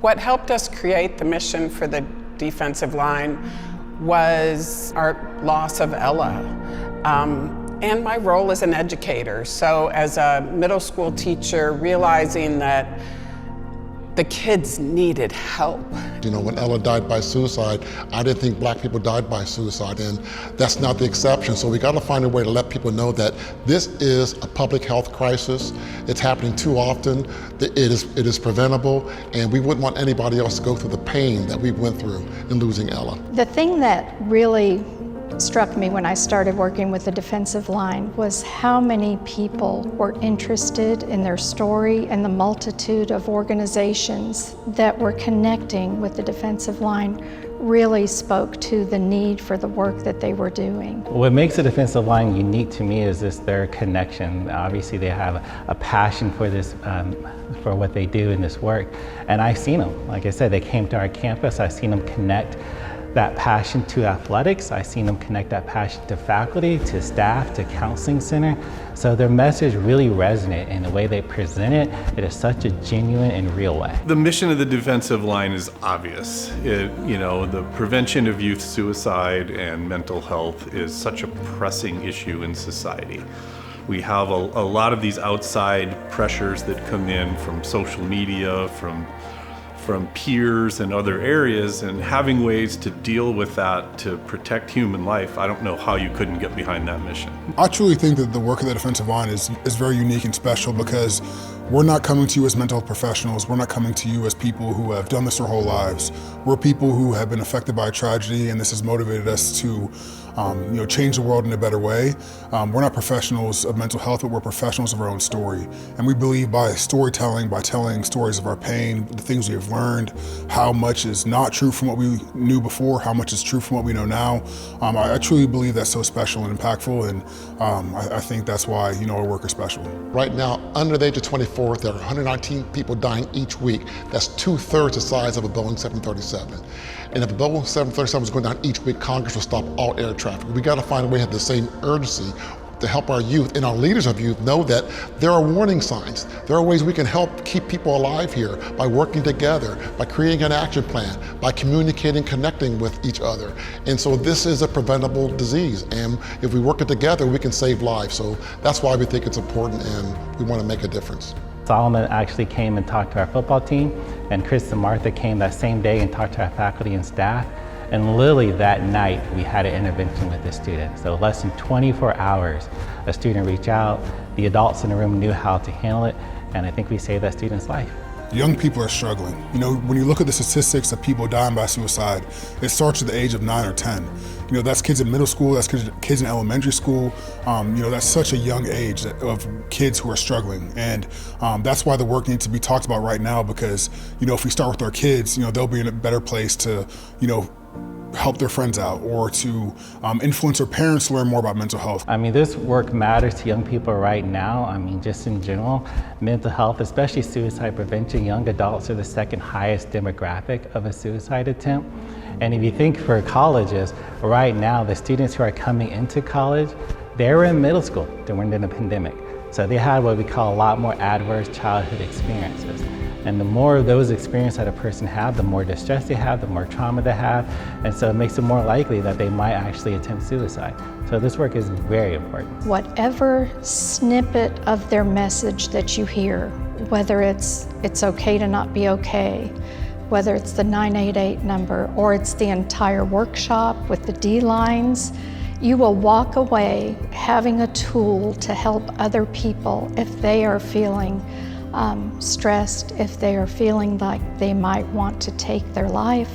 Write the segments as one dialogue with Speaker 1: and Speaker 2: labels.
Speaker 1: What helped us create the mission for the defensive line was our loss of Ella, and my role as an educator. So as a middle school teacher, realizing that the kids needed help.
Speaker 2: You know, when Ella died by suicide, I didn't think black people died by suicide, and that's not the exception. So we gotta find a way to let people know that this is a public health crisis. It's happening too often. It is preventable, and we wouldn't want anybody else to go through the pain that we went through in losing Ella.
Speaker 3: The thing that really struck me when I started working with the defensive line was how many people were interested in their story, and the multitude of organizations that were connecting with the defensive line really spoke to the need for the work that they were doing.
Speaker 4: What makes the defensive line unique to me is just their connection. Obviously they have a passion for this, for what they do in this work. And I've seen them, like I said, they came to our campus, I've seen them connect that passion to athletics. I've seen them connect that passion to faculty, to staff, to counseling center. So their message really resonates in the way they present it. It is such a genuine and real way.
Speaker 5: The mission of the defensive line is obvious. The prevention of youth suicide and mental health is such a pressing issue in society. We have a lot of these outside pressures that come in from social media, from peers and other areas, and having ways to deal with that to protect human life, I don't know how you couldn't get behind that mission.
Speaker 6: I truly think that the work of the defensive line is very unique and special, because we're not coming to you as mental health professionals. We're not coming to you as people who have done this their whole lives. We're people who have been affected by a tragedy, and this has motivated us to change the world in a better way. We're not professionals of mental health, but we're professionals of our own story. And we believe by storytelling, by telling stories of our pain, the things we have learned, how much is not true from what we knew before, how much is true from what we know now. I truly believe that's so special and impactful, and I think that's why our work is special.
Speaker 2: Right now, under the age of 24, there are 119 people dying each week. That's 2/3 the size of a Boeing 737. And if a Boeing 737 was going down each week, Congress would stop all air traffic. We got to find a way to have the same urgency to help our youth and our leaders of youth know that there are warning signs. There are ways we can help keep people alive here by working together, by creating an action plan, by communicating, connecting with each other. And so this is a preventable disease, and if we work it together, we can save lives. So that's why we think it's important, and we want to make a difference.
Speaker 4: Solomon actually came and talked to our football team, and Chris and Martha came that same day and talked to our faculty and staff. And literally that night, we had an intervention with the student. So less than 24 hours, a student reached out, the adults in the room knew how to handle it, and I think we saved that student's life.
Speaker 6: Young people are struggling. When you look at the statistics of people dying by suicide, it starts at the age of 9 or 10. That's kids in middle school, that's kids in elementary school. That's such a young age of kids who are struggling. And that's why the work needs to be talked about right now, because, if we start with our kids, they'll be in a better place to, help their friends out, or to influence their parents to learn more about mental health.
Speaker 4: This work matters to young people right now. Just in general, mental health, especially suicide prevention, young adults are the second highest demographic of a suicide attempt. And if you think for colleges, right now, the students who are coming into college, they were in middle school during the pandemic. So they had what we call a lot more adverse childhood experiences. And the more of those experiences that a person have, the more distress they have, the more trauma they have, and so it makes it more likely that they might actually attempt suicide. So this work is very important.
Speaker 3: Whatever snippet of their message that you hear, whether it's okay to not be okay, whether it's the 988 number, or it's the entire workshop with the D lines, you will walk away having a tool to help other people if they are feeling stressed, if they are feeling like they might want to take their life,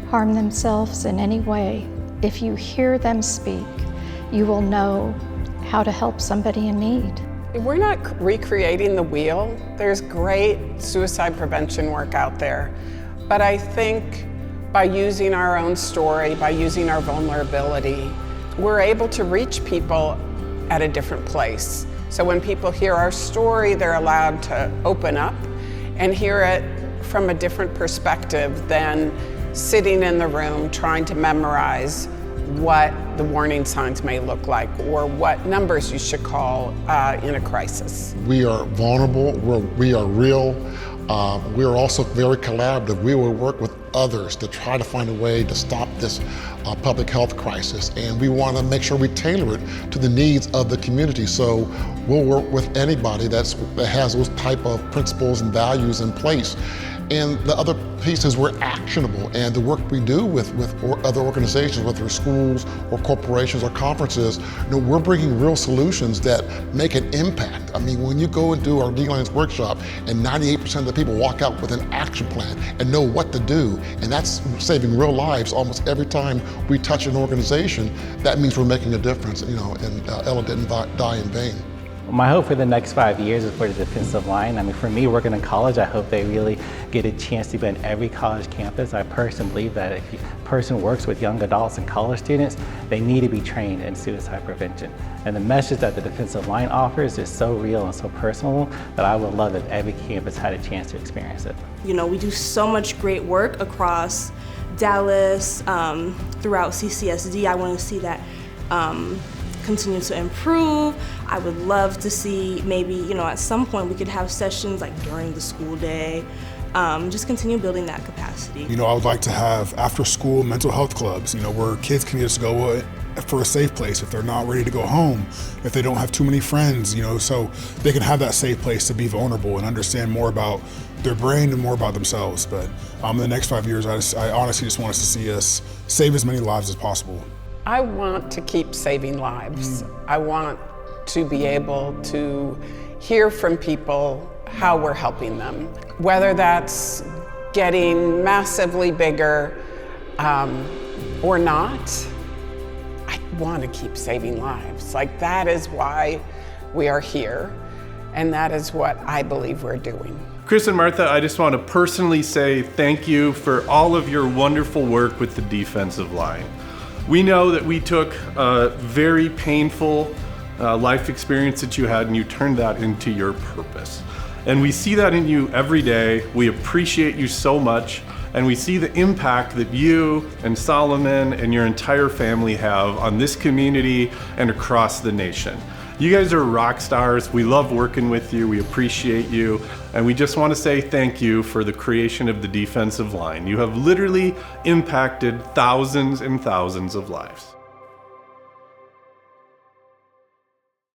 Speaker 3: harm themselves in any way. If you hear them speak, you will know how to help somebody in need.
Speaker 1: We're not recreating the wheel. There's great suicide prevention work out there. But I think by using our own story, by using our vulnerability, we're able to reach people at a different place. So when people hear our story, they're allowed to open up and hear it from a different perspective than sitting in the room trying to memorize what the warning signs may look like or what numbers you should call in a crisis.
Speaker 2: We are vulnerable, we are real. We're also very collaborative. We will work with others to try to find a way to stop this public health crisis, and we want to make sure we tailor it to the needs of the community. So we'll work with anybody that has those type of principles and values in place. And the other piece is we're actionable, and the work we do with other organizations, whether it's schools or corporations or conferences, we're bringing real solutions that make an impact. I mean, when you go and do our D-Lines workshop and 98% of the people walk out with an action plan and know what to do, and that's saving real lives almost every time we touch an organization, that means we're making a difference, and Ella didn't die in vain.
Speaker 4: My hope for the next 5 years is for the defensive line. I mean, for me, working in college, I hope they really get a chance to be on every college campus. I personally believe that if a person works with young adults and college students, they need to be trained in suicide prevention. And the message that the defensive line offers is so real and so personal that I would love if every campus had a chance to experience it.
Speaker 7: We do so much great work across Dallas, throughout CCSD. I want to see that continue to improve. I would love to see maybe, at some point we could have sessions like during the school day, just continue building that capacity.
Speaker 6: I would like to have after school mental health clubs, where kids can just go for a safe place if they're not ready to go home, if they don't have too many friends, so they can have that safe place to be vulnerable and understand more about their brain and more about themselves. But in the next 5 years, I honestly just want us to see us save as many lives as possible.
Speaker 1: I want to keep saving lives. I want to be able to hear from people how we're helping them, whether that's getting massively bigger or not. I want to keep saving lives. That is why we are here, and that is what I believe we're doing.
Speaker 5: Chris and Martha, I just want to personally say thank you for all of your wonderful work with the defensive line. We know that we took a very painful life experience that you had and you turned that into your purpose. And we see that in you every day. We appreciate you so much, and we see the impact that you and Solomon and your entire family have on this community and across the nation. You guys are rock stars. We love working with you. We appreciate you. And we just want to say thank you for the creation of the defensive line. You have literally impacted thousands and thousands of lives.